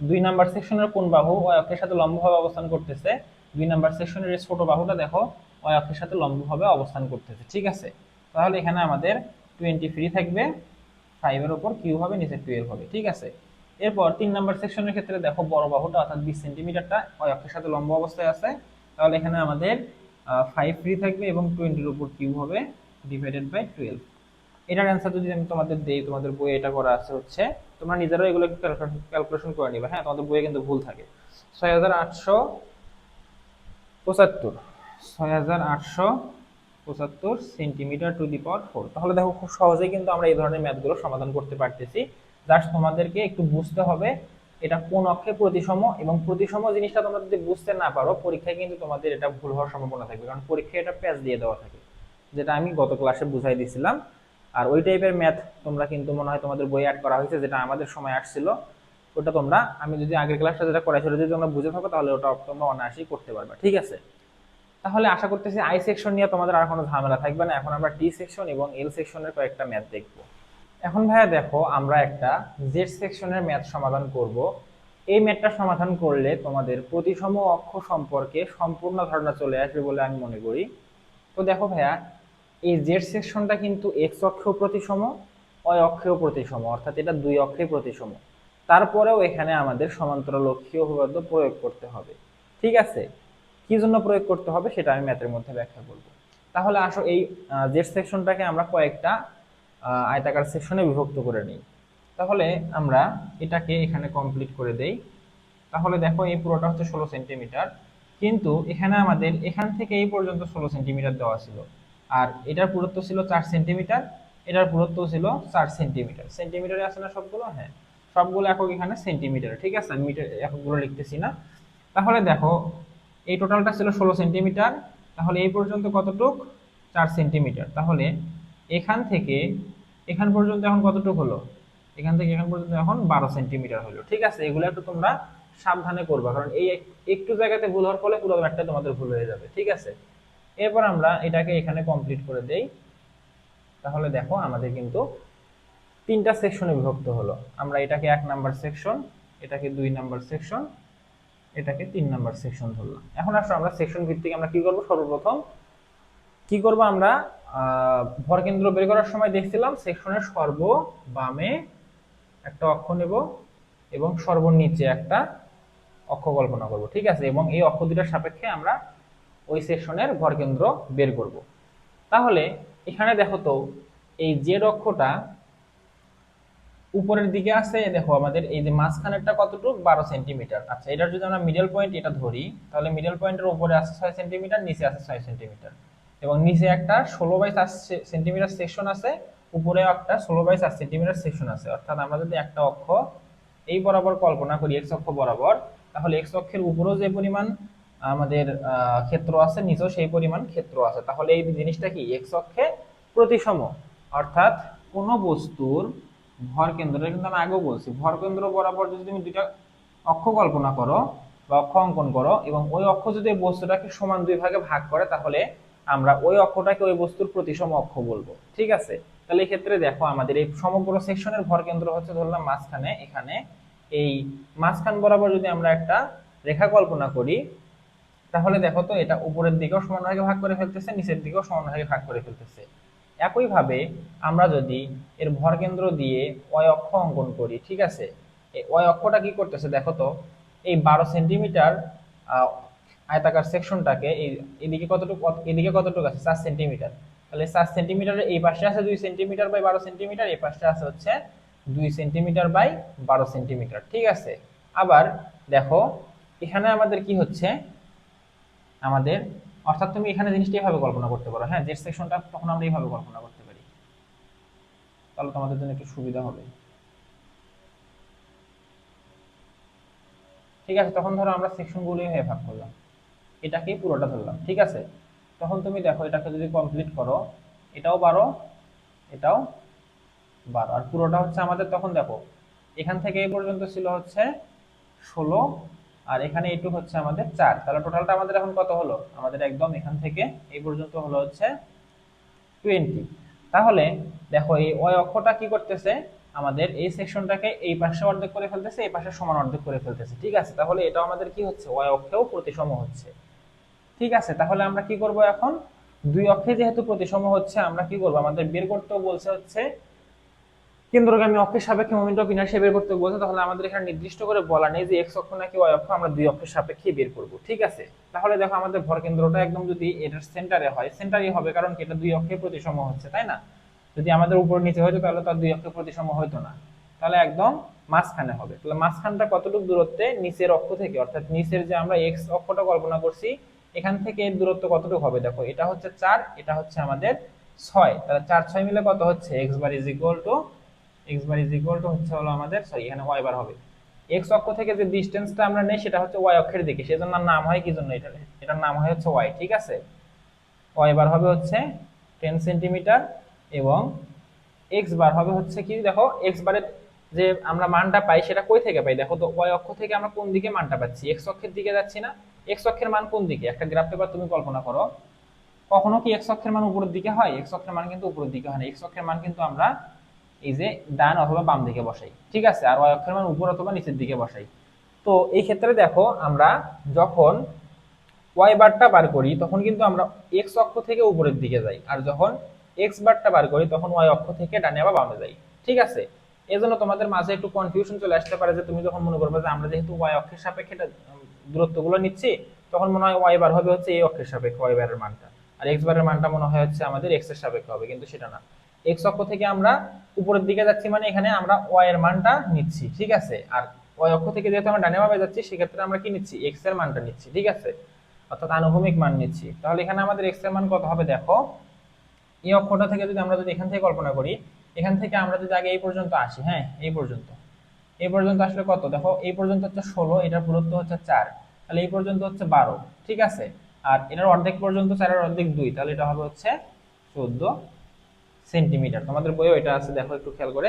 2 নাম্বার সেকশনের কোন বাহু y অক্ষের সাথে লম্বভাবে অবস্থান করতেছে, 2 নাম্বার সেকশনের এই ছোট বাহুটা দেখো y অক্ষের সাথে লম্বভাবে অবস্থান করতেছে, ঠিক আছে। তাহলে এখানে আমাদের 20 ফ্রি থাকবে, 5 এর উপর কিউব হবে, নিচে 12 হবে, ঠিক আছে। এরপর 3 নাম্বার সেকশনের ক্ষেত্রে দেখো বড় বাহুটা অর্থাৎ 20 সেন্টিমিটারটা y অক্ষের সাথে লম্ব অবস্থায় আছে, তাহলে এখানে আমাদের 5 ফ্রি থাকবে এবং 20 এর উপর কিউব হবে ডিভাইডেড বাই 12। এটার অ্যান্সার যদি আমি তোমাদের দেই, তোমাদের বইয়ে এটা করা আছে হচ্ছে, তোমরা নিজেরাও এগুলো একটু ক্যালকুলেশন করে নিবা, হ্যাঁ তোমাদের বইয়ে কিন্তু ভুল থাকে। 6875 6875 সেন্টিমিটার টু দি পাওয়ার 4। তাহলে দেখো খুব সহজেই কিন্তু আমরা এই ধরনের ম্যাথগুলো সমাধান করতে পারতেছি। জাস্ট তোমাদেরকে একটু বুঝতে হবে এটা কোন অক্ষে প্রতিসম, এবং প্রতিসম জিনিসটা তোমরা যদি বুঝতে না পারো পরীক্ষায় কিন্তু তোমাদের এটা ভুল হওয়ার সম্ভাবনা থাকবে, কারণ পরীক্ষায় এটা প্যাচ দিয়ে দেওয়া থাকে, যেটা আমি গত ক্লাসে বুঝাই দিয়েছিলাম। আর ওই টাইপের ম্যাথ তোমরা কিন্তু মনে হয় তোমাদের বই অ্যাড করা হয়েছে, যেটা আমাদের সময় আসছিল, ওটা তোমরা আমি যদি আগের ক্লাসটা যেটা করাইছি যদি তোমরা বুঝে থাকো তাহলে ওটা তোমরা অনায়াসেই করতে পারবে, ঠিক আছে। তাহলে আশা করতেছি আই সেকশন নিয়ে তোমাদের আর কোনো ঝামেলা থাকবে না। এখন আমরা টি সেকশন এবং এল সেকশনের কয়েকটা ম্যাথ দেখব। এখন ভাইয়া দেখো আমরা একটা জেড সেকশনের ম্যাথ সমাধান করব। এই ম্যাথটা সমাধান করলে তোমাদের প্রতিসম অক্ষ সম্পর্কে সম্পূর্ণ ধারণা চলে আসবে বলে আমি মনে করি। তো দেখো ভাইয়া, এই জেড সেকশনটা কিন্তু এক্স অক্ষেও প্রতিসম, ওয়াই অক্ষেও প্রতিসম, অর্থাৎ এটা দুই অক্ষে প্রতিসম। তারপরেও এখানে আমাদের সমান্তরাল অক্ষীয় উপপাদ্য প্রয়োগ করতে হবে, ঠিক আছে। কি জন্য প্রয়োগ করতে হবে সেটা আমি ম্যাথের মধ্যে ব্যাখ্যা করব। তাহলে আসো এই জেড সেকশনটাকে আমরা কয়েকটা আয়তাকার সেকশনে বিভক্ত করে নিই। তাহলে আমরা এটাকে এখানে কমপ্লিট করে দেই। তাহলে দেখো এই পুরোটা হচ্ছে 16 সেন্টিমিটার, কিন্তু এখানে আমাদের এখান থেকে এই পর্যন্ত 16 সেন্টিমিটার দেওয়া ছিল, আর এটার পুরুত্ব ছিল 4 সেন্টিমিটার, এটার পুরুত্ব ছিল 4 সেন্টিমিটার। সেন্টিমিটারে আছে না সবগুলো, হ্যাঁ সবগুলো একক এখানে সেন্টিমিটার, ঠিক আছে, আমি মিটার এককগুলো লিখতেছি না। তাহলে দেখো এই টোটালটা ছিল 16 সেন্টিমিটার, তাহলে এই পর্যন্ত কতটুক, 4 সেন্টিমিটার। তাহলে এখান থেকে এখান পর্যন্ত এখন কতটুক হলো, এখান থেকে এখান পর্যন্ত এখন 12 সেন্টিমিটার হলো, ঠিক আছে। এগুলো একটু তোমরা সাবধানে করবা, কারণ এই একটু জায়গাতে ভুল হওয়ার ফলে পুরো ম্যাথটা তোমাদের ভুল হয়ে যাবে, ঠিক আছে। এরপর আমরা এটাকে এখানে কমপ্লিট করে দেই। তাহলে দেখো আমাদের কিন্তু তিনটা সেকশনে বিভক্ত হলো। আমরা এটাকে 1 নাম্বার সেকশন, এটাকে 2 নাম্বার সেকশন, এটাকে 3 নাম্বার সেকশন ধরলাম। এখন আসলে আমরা সেকশন ভিত্তিক আমরা কি করব, সর্বপ্রথম কি করব, আমরা ভরকেন্দ্র বের করার সময় দেখছিলাম সেকশনের সর্ব বামে একটা অক্ষ নেব এবং সর্বনিচে একটা অক্ষ কল্পনা করব, ঠিক আছে, এবং এই অক্ষ দুটার সাপেক্ষে আমরা ওই সেকশনের ভরকেন্দ্র বের করব। তাহলে এখানে দেখো তো এই জেড অক্ষটা উপরের দিকে আছে, দেখো আমাদের এই যে মাঝখানেরটা কতটুকু, 12 সেন্টিমিটার। আচ্ছা, এটার যদি আমরা মিডল পয়েন্ট এটা ধরি, তাহলে মিডল পয়েন্টের উপরে আছে 6 সেন্টিমিটার, নিচে আছে 6 সেন্টিমিটার, এবং নিচে একটা 16/4 সেন্টিমিটার সেকশন আছে, উপরে একটা 16/4 সেন্টিমিটার সেকশন আছে। অর্থাৎ আমরা যদি একটা অক্ষ এই বরাবর কল্পনা করি, এক্স অক্ষ বরাবর, তাহলে এক্স অক্ষের উপরেও যে পরিমাণ আমাদের ক্ষেত্র আছে, নিচেও সেই পরিমাণ ক্ষেত্র আছে। তাহলে এই জিনিসটা কি এক্স অক্ষে প্রতিসম, অর্থাৎ কোনো বস্তুর ভর কেন্দ্র, কিন্তু আমি আগেও বলছি ভর কেন্দ্র বরাবর যদি তুমি দুইটা অক্ষ কল্পনা করো বা অক্ষ অঙ্কন করো, এবং ওই অক্ষ যদি বস্তুটাকে সমান দুই ভাগে ভাগ করে, তাহলে আমরা ওই অক্ষটাকে ওই বস্তুর প্রতিসম অক্ষ বলবো, ঠিক আছে। তাহলে এই ক্ষেত্রে দেখো আমাদের এই সমগ্র সেকশনের ভর কেন্দ্র হচ্ছে ধরলাম মাঝখানে, এখানে এই মাঝখান বরাবর যদি আমরা একটা রেখা কল্পনা করি, তাহলে দেখো তো এটা উপরের দিকেও সমান ভাগে ভাগ করে ফেলতেছে, নিচের দিকেও সমান ভাগে ভাগ করে ফেলতেছে। একইভাবে আমরা যদি এর ভরকেন্দ্র দিয়ে ওয়াই অক্ষ অঙ্কন করি, ঠিক আছে, এই ওয়াই অক্ষটা কি করতেছে দেখো তো, এই 12 সেন্টিমিটার আয়তাকার সেকশনটাকে এদিকে কতটুকু, এদিকে কতটুকু আছে 4 সেন্টিমিটার, তাহলে 4 সেন্টিমিটারের এই পাশে আছে 2 সেন্টিমিটার বাই 12 সেন্টিমিটার, এই পাশে আছে হচ্ছে 2 সেন্টিমিটার বাই 12 সেন্টিমিটার, ঠিক আছে। আবার দেখো এখানে আমাদের কি হচ্ছে, আমাদের অর্থাৎ তুমি এখানে জিনিসটা এইভাবে কল্পনা করতে পারো, হ্যাঁ জেড সেকশনটা তখন আমরা এইভাবে কল্পনা করতে পারি, তাহলে তোমাদের জন্য একটু সুবিধা হবে। ঠিক আছে, তখন ধরো আমরা সেকশনগুলো এইভাবে ভাগ করলাম, এটাকেই পুরোটা ধরলাম, ঠিক আছে। তখন তুমি দেখো এটাকে যদি কমপ্লিট করো, এটাও 12, এটাও 12, আর পুরোটা হচ্ছে আমাদের, তখন দেখো এখান থেকে এই পর্যন্ত ছিল হচ্ছে 16, আর এখানে এইটুকু হচ্ছে আমাদের 4, তাহলে টোটালটা আমাদের এখন কত হলো, আমাদের একদম এখান থেকে এই পর্যন্ত হলো হচ্ছে 20। তাহলে দেখো এই ওই অক্ষটা কি করতেছে, আমাদের এই সেকশনটাকে এই পাশে অর্ধেক করে ফেলতেছে, এই পাশে সমান অর্ধেক করে ফেলতেছে, ঠিক আছে। তাহলে এটাও আমাদের কি হচ্ছে, ওই অক্ষেও প্রতিসম হচ্ছে, ঠিক আছে। তাহলে আমরা কি করব এখন, দুই অক্ষে যেহেতু প্রতিসম হচ্ছে, আমরা কি করব, আমাদের বের করতে বলছে হচ্ছে কেন্দ্রগামী অক্ষের সাপেক্ষে মোমেন্ট অফ ইনারশিয়া বের করতে বলছে, তাহলে আমাদের এখানে নির্দিষ্ট করে বলা নেই যে এক্স অক্ষ নাকি ওয়াই অক্ষ, আমরা দুই অক্ষের সাপেক্ষে বের করব, ঠিক আছে। তাহলে দেখো আমাদের ভর কেন্দ্রটা একদম যদি এটার সেন্টারে হয়, সেন্টারই হবে, কারণ এটা দুই অক্ষে প্রতিসম হচ্ছে, তাই না। যদি আমাদের উপর নিচে হইতো তাহলে তো আর দুই অক্ষে প্রতিসম হইতো না, তাহলে একদম মাঝখানে হবে। তাহলে মাঝখানটা কতটুকু দূরত্বে, নিচের অক্ষ থেকে, অর্থাৎ নিচের যে আমরা এক্স অক্ষটা কল্পনা করছি এখান থেকে এর দূরত্ব কতটুকু হবে, দেখো এটা হচ্ছে 4, এটা হচ্ছে আমাদের 6, তাহলে 4 6 মিলে কত হচ্ছে, x bar is equal two, x bar is equal two হচ্ছে হলো আমাদের, সরি এখানে ওয়াই বার হবে। এক্স অক্ষ থেকে যে ডিসটেন্সটা আমরা নেই সেটা হচ্ছে ওয়াই অক্ষের দিকে, সেজন্য নাম হয় কি জন্য, এটার নাম হয় হচ্ছে ওয়াই, ঠিক আছে। ওয়াই বার হবে হচ্ছে 10 সেন্টিমিটার, এবং এক্স বার হবে হচ্ছে কি, দেখো এক্স বারের যে আমরা মানটা পাই সেটা কই থেকে পাই, দেখো তো ওয়াই অক্ষ থেকে আমরা কোন দিকে মানটা পাচ্ছি, এক্স অক্ষের দিকে যাচ্ছি না। এক্স অক্ষের মান কোন দিকে, একটা গ্রাফ পেপার তুমি কল্পনা করো, কখনো কি এক্স অক্ষের মান উপরের দিকে হয়, এক্স অক্ষের মান কিন্তু উপরের দিকে হয় না, এক্স অক্ষের মান কিন্তু আমরা এই যে ডান অথবা বাম দিকে বসাই, ঠিক আছে, আর ওয়াই অক্ষের মান উপর অথবা নিচের দিকে বসাই। তো এই ক্ষেত্রে দেখো আমরা যখন ওয়াই বারটা বার করি তখন কিন্তু আমরা এক্স অক্ষ থেকে উপরের দিকে যাই, আর যখন এক্স বারটা বার করি তখন ওয়াই অক্ষ থেকে ডানে বা বামে যাই, ঠিক আছে। এই জন্য তোমাদের মাঝে একটু কনফিউশন চলে আসতে পারে, যে তুমি যখন মনে করবে যে আমরা যেহেতু ওয়াই অক্ষের সাপেক্ষে দূরত্বগুলো নিচ্ছি, তখন মনে হয় ওয়াই বার হবে হচ্ছে এই অক্ষের সাপেক্ষে ওয়াই বারের মানটা, আর এক্স বারের মানটা মনে হয় হচ্ছে আমাদের এক্স এর সাপেক্ষে হবে, কিন্তু সেটা না। এক্স অক্ষ থেকে আমরা উপরের দিকে যাচ্ছি মানে এখানে আমরা ওয়াই এর মানটা নিচ্ছি, ঠিক আছে। আর ওয়াই অক্ষ থেকে যেহেতু আমরা ডানে বামে যাচ্ছি সেক্ষেত্রে আমরা কি নিচ্ছি, এক্স এর মানটা নিচ্ছি, ঠিক আছে, অর্থাৎ আনুভূমিক মান নিচ্ছি। তাহলে এখানে আমাদের এক্স এর মান কত হবে, দেখো এই অক্ষটা থেকে যদি আমরা যদি এখান থেকে কল্পনা করি, এখান থেকে আমরা যদি আগে এই পর্যন্ত আসি, হ্যাঁ এই পর্যন্ত আসলে কত, দেখো এই পর্যন্ত হচ্ছে 16, এটার দূরত্ব হচ্ছে 4, তাহলে এই পর্যন্ত হচ্ছে 12, ঠিক আছে। আর এটার অর্ধেক পর্যন্ত 4 এর অর্ধেক 2, তাহলে এটা হবে হচ্ছে 14 সেন্টিমিটার। তোমাদের বইও এটা আছে, দেখো একটু খেয়াল করে,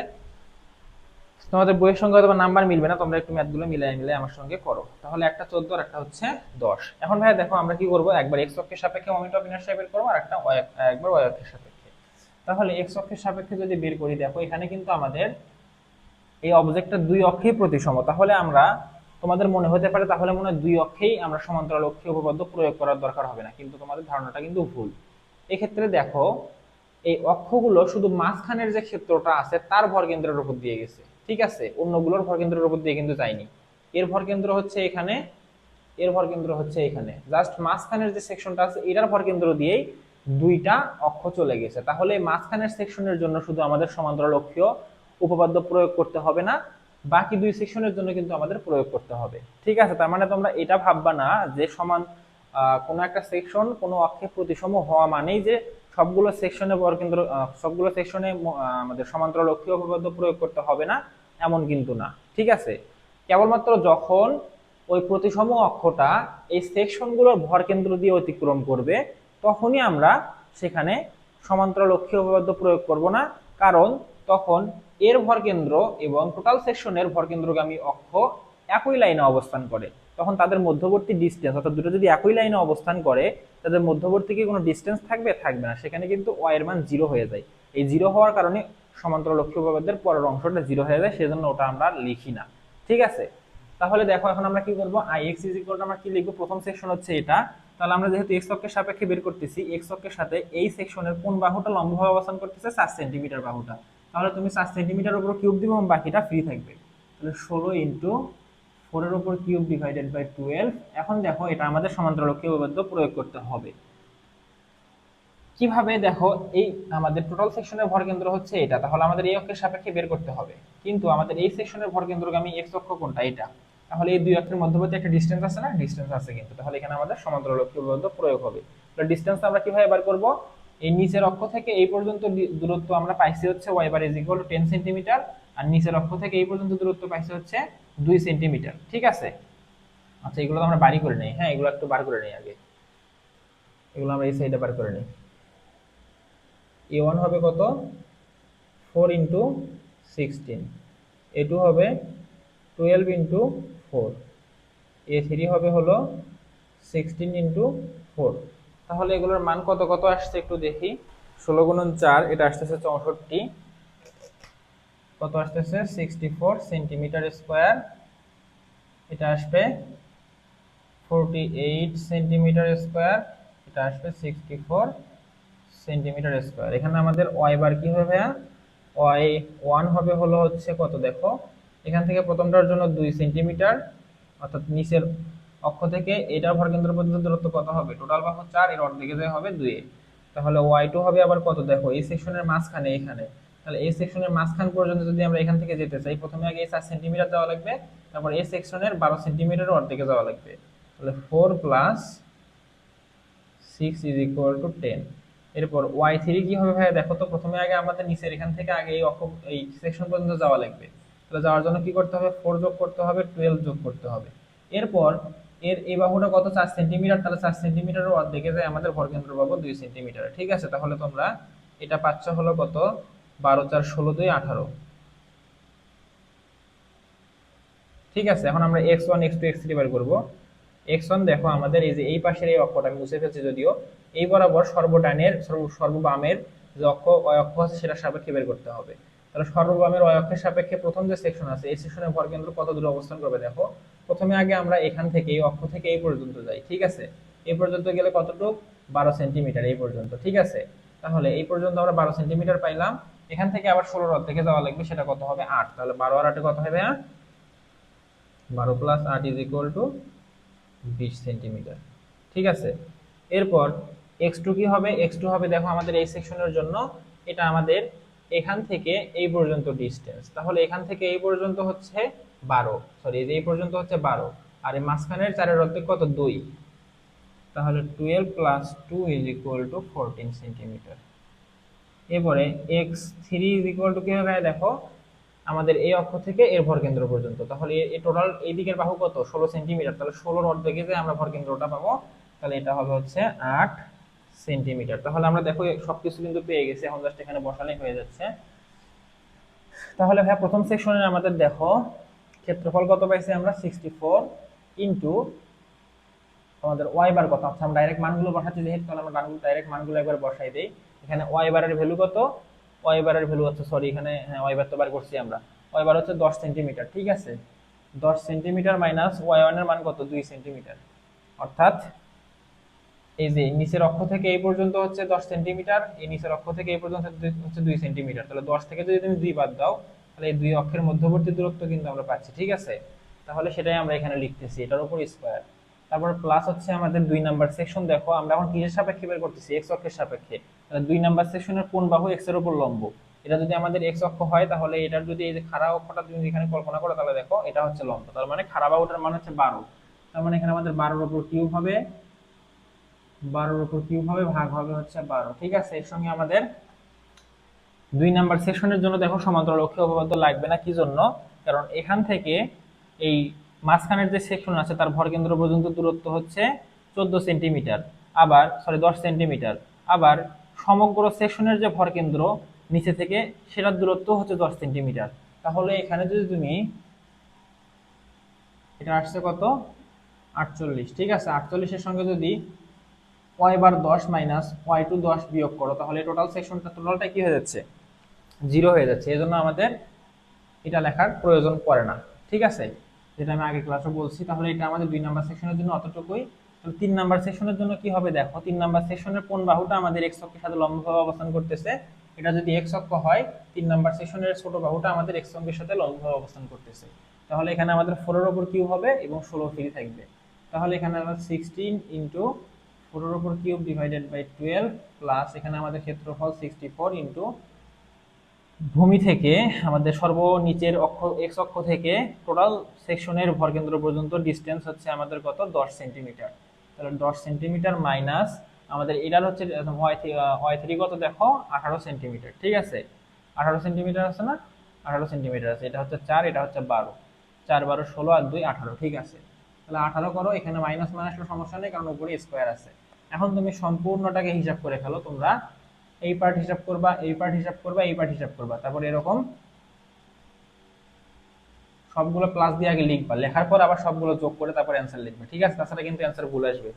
তোমাদের বইয়ের সঙ্গে হয়তো নাম্বার মিলবে না, তোমরা একটু ম্যাথগুলো মিলাই মিলাই আমার সঙ্গে করো। তাহলে একটা 14 আর একটা হচ্ছে 10। এখন ভাই দেখো আমরা কি করব, একবার এক্স অক্ষের সাপেক্ষে মোমেন্ট অফ ইনারশিয়া বের করব, আর একটা একবার ওয়াই অক্ষের সাপেক্ষে। তাহলে এক্স অক্ষের সাপেক্ষে যদি বের করি, দেখো এখানে কিন্তু আমাদের এই অবজেক্টটা দুই অক্ষেই প্রতিসম, তাহলে আমরা, তোমাদের মনে হতে পারে তাহলে মনে হয় দুই অক্ষেই আমরা সমান্তরাল অক্ষীয় উপপাদ্য প্রয়োগ করার দরকার হবে না, কিন্তু তোমাদের ধারণাটা কিন্তু ভুল। এক্ষেত্রে দেখো এই অক্ষগুলো শুধু মাঝখানের যে ক্ষেত্রটা আছে তার ভরকেন্দ্রের উপর দিয়ে গেছে, ঠিক আছে, অন্যগুলোর ভরকেন্দ্রের উপর দিয়ে কিন্তু যায়নি। এর ভরকেন্দ্র হচ্ছে এখানে, এর ভরকেন্দ্র হচ্ছে এখানে, জাস্ট মাঝখানের যে সেকশনটা আছে এটার ভরকেন্দ্র দিয়েই দুইটা অক্ষ চলে গেছে। তাহলে মাঝখানের সেকশনের জন্য শুধু আমাদের সমান্তরাল অক্ষীয় উপপাদ্য প্রয়োগ করতে হবে না, বাকি দুই সেকশনের জন্য কিন্তু আমাদের প্রয়োগ করতে হবে, ঠিক আছে। তার মানে তোমরা এটা ভাববা না যে সমান কোনো একটা সেকশন কোনো অক্ষে প্রতিসম হওয়া মানেই যে সবগুলো সেকশনে ভরকেন্দ্র, সবগুলো সেকশনে আমাদের সমান্তরাল অক্ষীয় উপপাদ্য প্রয়োগ করতে হবে না, এমন কিন্তু না, ঠিক আছে। কেবলমাত্র যখন ওই প্রতিসম অক্ষটা এই সেকশনগুলোর ভরকেন্দ্র দিয়ে অতিক্রম করবে তখনই আমরা সেখানে সমান্তরাল অক্ষীয় উপপাদ্য প্রয়োগ করব না, কারণ তখন এর ভরকেন্দ্র এবং টোটাল সেকশনের ভরকেন্দ্রগামী অক্ষ একই লাইনে অবস্থান করে। তখন তাদের মধ্যবর্তী ডিস্টেন্স, অর্থাৎ দুটো যদি একই লাইনে অবস্থান করে তাদের মধ্যবর্তী কি কোনো ডিস্টেন্স থাকবে, থাকবে না, সেখানে কিন্তু ওয়াই এর মান 0 হয়ে যায়। এই 0 হওয়ার কারণে সমান্তরাল অক্ষীয় উপপাদ্যের পরের অংশটা 0 হয়ে যায়, সেজন্য ওটা আমরা লিখি না, ঠিক আছে। তাহলে দেখো এখন আমরা কি করব, I x is equal two আমরা কি লিখবো, প্রথম সেকশন হচ্ছে এটা, তাহলে আমরা যেহেতু এক্স অক্ষের সাপেক্ষে বের করতেছি, এক্স অক্ষের সাথে এই সেকশনের কোন বাহুটা লম্বভাবে অবস্থান করতেছে, 4 সেন্টিমিটার বাহুটা, তাহলে তুমি 4 সেন্টিমিটার উপর কিউব দিবে এবং বাকিটা ফ্রি থাকবে, তাহলে 16 ইন্টু 4 এর উপর কিউব ডিভাইডেড বাই 12। এখন দেখো এটা আমাদের সমান্তরাল অক্ষীয় উপপাদ্য প্রয়োগ করতে হবে কিভাবে, দেখো এই আমাদের টোটাল সেকশনের ভরকেন্দ্র হচ্ছে এটা, তাহলে আমাদের এই অক্ষের সাপেক্ষে বের করতে হবে, কিন্তু আমাদের এই সেকশনের ভরকেন্দ্রগামী এক্স অক্ষ কোনটা, এটা, তাহলে এই দুই অক্ষের মধ্যবর্তী একটা ডিসটেন্স আছে না, ডিসটেন্স আছে কিন্তু, তাহলে এখানে আমাদের সমান্তরাল অক্ষীয় উপপাদ্য প্রয়োগ হবে। তাহলে ডিসটেন্স আমরা কিভাবে বার করব, এই নিচের অক্ষ থেকে এই পর্যন্ত দূরত্ব আমরা পাইছি হচ্ছে y bar is equal to 10 centimetre, আর নিচের অক্ষ থেকে এই পর্যন্ত দূরত্ব পাইছি হচ্ছে 2 সেন্টিমিটার। ঠিক আছে, আচ্ছা এগুলো তো আমরা বাড়ি করে নেই, হ্যাঁ এগুলো একটু বার করে নেই আগে, এগুলো আমরা এই সাইডে বার করে নিই। a1 হবে কত 4 ইন্টু 16, a2 হবে 12 ইন্টু 4, a3 হবে হলো 16 ইন্টু 4। তাহলে এগুলোর মান কত কত আসছে একটু দেখি। 16 গুণন 4, এটা আসতেছে 64, কত আসতেছে 64 সেন্টিমিটার স্কোয়ার, এটা আসবে 48 সেন্টিমিটার স্কোয়ার, এটা আসবে 64 সেন্টিমিটার স্কোয়ার। এখানে আমাদের ওয়াই বার কি হবে ভাইয়া, ওয়াই ওয়ান হবে হলো হচ্ছে কত দেখো, এখান থেকে প্রথমটার জন্য 2 সেন্টিমিটার, অর্থাৎ নিচের অক্ষ থেকে এটার ভরকেন্দ্র পর্যন্ত দূরত্ব কত হবে, টোটাল বাহু 4, এর অর্ধেকে যায় হবে 2। তাহলে ওয়াই টু হবে আবার কত দেখো, এই সেকশনের মাঝখানে এখানে, তাহলে এই সেকশনের মাঝখান পর্যন্ত যদি আমরা এখান থেকে যেতে চাই, প্রথমে আগে 4 সেন্টিমিটার যাওয়া লাগবে, তারপর এই সেকশনের 12 সেন্টিমিটার অর্ধেকে যাওয়া লাগবে। তাহলে 4 প্লাস 6 ইজ ইকুয়াল টু 10। এরপর y3 কি হবে ভাই দেখো তো, প্রথমে আগে আমাদের নিচের এখান থেকে আগে এই অক্ষ এই সেকশন পর্যন্ত যাওয়া লাগবে, তাহলে যাওয়ার জন্য কি করতে হবে, 4 যোগ করতে হবে, 12 যোগ করতে হবে। এরপর এর এই বাহুটা কত 4 সেন্টিমিটার, তাহলে 4 সেন্টিমিটারের অর্ধেকে যায় আমাদের ভরকেন্দ্র পাবো 2 সেন্টিমিটার। ঠিক আছে, তাহলে তোমরা এটা পাচ্ছ হলো কত 12 4 16 2 18। ঠিক আছে, এখন আমরা x1 x2 x3 বের করব। x1 দেখো আমাদের এই যে এই পাশের এই অক্ষটা আমি মুছে ফেলছি যদিও, এই বরাবর সর্বডানের সর্ববামের যে অক্ষ y অক্ষ আছে সেটার সাপেক্ষে বের করতে হবে। তাহলে সর্ববামের y অক্ষের সাপেক্ষে প্রথম যে সেকশন আছে এই সেকশনের ভরকেন্দ্র কত দূরে অবস্থান করবে দেখো, প্রথমে আগে আমরা এখান থেকে এই অক্ষ থেকে এই পর্যন্ত যাই। ঠিক আছে, এই পর্যন্ত গেলে কতটুক 12 সেন্টিমিটার এই পর্যন্ত। ঠিক আছে, তাহলে এই পর্যন্ত আমরা 12 সেন্টিমিটার পাইলাম, এখান থেকে আবার 16 অর্ধেকে যাওয়া লাগবে, সেটা কত হবে 8। তাহলে 12 আর 8 কত হবে, 12 plus 8 is equal two 20 centimetre. ঠিক আছে, এরপর x2 কি হবে, x2 হবে দেখো আমাদের এই সেকশনের জন্য এটা আমাদের এখান থেকে এই পর্যন্ত ডিসটেন্স, তাহলে এখান থেকে এই পর্যন্ত হচ্ছে 12, সরি এই পর্যন্ত হচ্ছে 12, আর এই মাঝখানের 4 এর অর্ধেক কত 2, তাহলে 12 plus 2 is equal two 14 centimetre. এরপরে x3 ইজ ইকুয়াল টু কি হবে দেখো, আমাদের এই অক্ষ থেকে এর ভরকেন্দ্র পর্যন্ত, তাহলে এই টোটাল এই দিকের বাহু কত 16 সেন্টিমিটার, তাহলে 16 এর অর্ধেকে যে আমরা ভরকেন্দ্রটা পাবো, তাহলে এটা হবে হচ্ছে 8 সেন্টিমিটার। তাহলে আমরা দেখো সবকিছু কিন্তু পেয়ে গেছি, এখন জাস্ট এখানে বসালেই হয়ে যাচ্ছে। তাহলে ভাই প্রথম সেকশনের আমাদের দেখো ক্ষেত্রফল কত পাইছি আমরা 64 ইনটু আমাদের ওয়াই বার কত, আচ্ছা আমরা ডাইরেক্ট মানগুলো বসাচ্ছি যেহেতু, তাহলে আমরা ডাইরেক্ট মানগুলো একবার বসাই দেই। এখানে ওয়াই বারের ভ্যালু কত, ওয়াই বারের ভ্যালু হচ্ছে, সরি এখানে হ্যাঁ ওয়াই বার তো বার করছি আমরা, ওয়াই বার হচ্ছে 10 সেন্টিমিটার। ঠিক আছে, 10 সেন্টিমিটার মাইনাস ওয়াই ওয়ান এর মান কত 2 সেন্টিমিটার, অর্থাৎ এই যে নিচের অক্ষ থেকে এই পর্যন্ত হচ্ছে 10 সেন্টিমিটার, এই নিচের অক্ষ থেকে এই পর্যন্ত হচ্ছে 2 সেন্টিমিটার, তাহলে 10 থেকে যদি তুমি 2 বাদ দাও, তাহলে এই দুই অক্ষের মধ্যবর্তী দূরত্ব কিন্তু আমরা পাচ্ছি। ঠিক আছে, তাহলে সেটাই আমরা এখানে লিখতেছি, এটার উপর স্কয়ার। তারপর প্লাস হচ্ছে আমাদের 2 নাম্বার সেকশন, দেখো আমরা এখন কিসের সাপেক্ষে বের করতেছি, x অক্ষের সাপেক্ষে, তাহলে 2 নাম্বার সেকশনের কোন বাহু x এর উপর লম্ব, এটা যদি আমাদের x অক্ষ হয়, তাহলে এটার যদি এই যে খাড়া অক্ষটা তুমি এখানে কল্পনা করো, তাহলে দেখো এটা হচ্ছে লম্ব, তার মানে খাড়া বাহুটার মান হচ্ছে 12, তার মানে এখানে আমাদের 12 এর উপর কিউব হবে, 12 এর উপর কিউব হবে, ভাগ হবে হচ্ছে 12। ঠিক আছে, এর সঙ্গে আমাদের 2 নাম্বার সেকশনের জন্য দেখো সমান্তরাল অক্ষীয় উপপাদ্য লাগবে না, কি জন্য, কারণ এখান থেকে এই মাঝখানের যে সেকশন আছে তার ভরকেন্দ্র পর্যন্ত দূরত্ব হচ্ছে 14 সেন্টিমিটার, আবার সরি 10 সেন্টিমিটার, আবার সমগ্র সেকশনের যে ভরকেন্দ্র নিচে থেকে সেটার দূরত্ব হচ্ছে 10 সেন্টিমিটার। তাহলে এখানে যদি তুমি এটা আসছে কত 48। ঠিক আছে, 48 এর সঙ্গে যদি y bar 10 minus Y two 10 বিয়োগ করো, তাহলে টোটাল সেকশনটা টোটালটা কি হয়ে যাচ্ছে 0 হয়ে যাচ্ছে, এজন্য আমাদের এটা লেখার প্রয়োজন পড়ে না। ঠিক আছে, যেটা আমি আগে ক্লাসে বলছি। তাহলে এটা আমাদের 2 নাম্বার সেকশনের জন্য অতটুকুই। তাহলে 3 নাম্বার সেকশনের জন্য কি হবে দেখো, 3 নাম্বার সেকশনের কোন বাহুটা আমাদের x অক্ষের সাথে লম্বভাবে অবস্থান করতেছে, এটা যদি x অক্ষ হয়, 3 নাম্বার সেকশনের ছোট বাহুটা আমাদের x অক্ষের সাথে লম্বভাবে অবস্থান করতেছে, তাহলে এখানে আমাদের 4 এর উপর কিউব হবে এবং 16 ফ্রি থাকবে, তাহলে এখানে আমরা 16 ইনটু 4 এর উপর কিউব ডিভাইডেড বাই 12 প্লাস এখানে আমাদের ক্ষেত্রফল 64 ইনটু ভূমি থেকে আমাদের সর্বনিচের অক্ষ x অক্ষ থেকে টোটাল সেকশনের ভরকেন্দ্র পর্যন্ত ডিসটেন্স হচ্ছে আমাদের কত 10 সেন্টিমিটার, তাহলে 10 সেন্টিমিটার মাইনাস আমাদের এটার হচ্ছে ওয়াই থ্রি কত দেখো 18 সেন্টিমিটার, ঠিক আছে 18 সেন্টিমিটার আছে না, 18 সেন্টিমিটার আছে, এটা হচ্ছে 4, এটা হচ্ছে 12, 4 12 16 আর 2 18, ঠিক আছে। তাহলে 18 করো, এখানে মাইনাস মানে আসলে সমস্যা নেই কারণ উপরে স্কোয়ার আছে। এখন তুমি সম্পূর্ণটাকে হিসাব করে ফেলো তোমরা, এই পার্ট হিসাব করবা, এই পার্ট হিসাব করবা, এই পার্ট হিসাব করবা, তারপর এরকম সবগুলো প্লাস দিয়ে আগে লিখবা, লেখার পর আবার সবগুলো যোগ করে তারপর অ্যান্সার লিখবে, ঠিক আছে, তাছাড়া কিন্তু অ্যান্সার ভুল আসবে।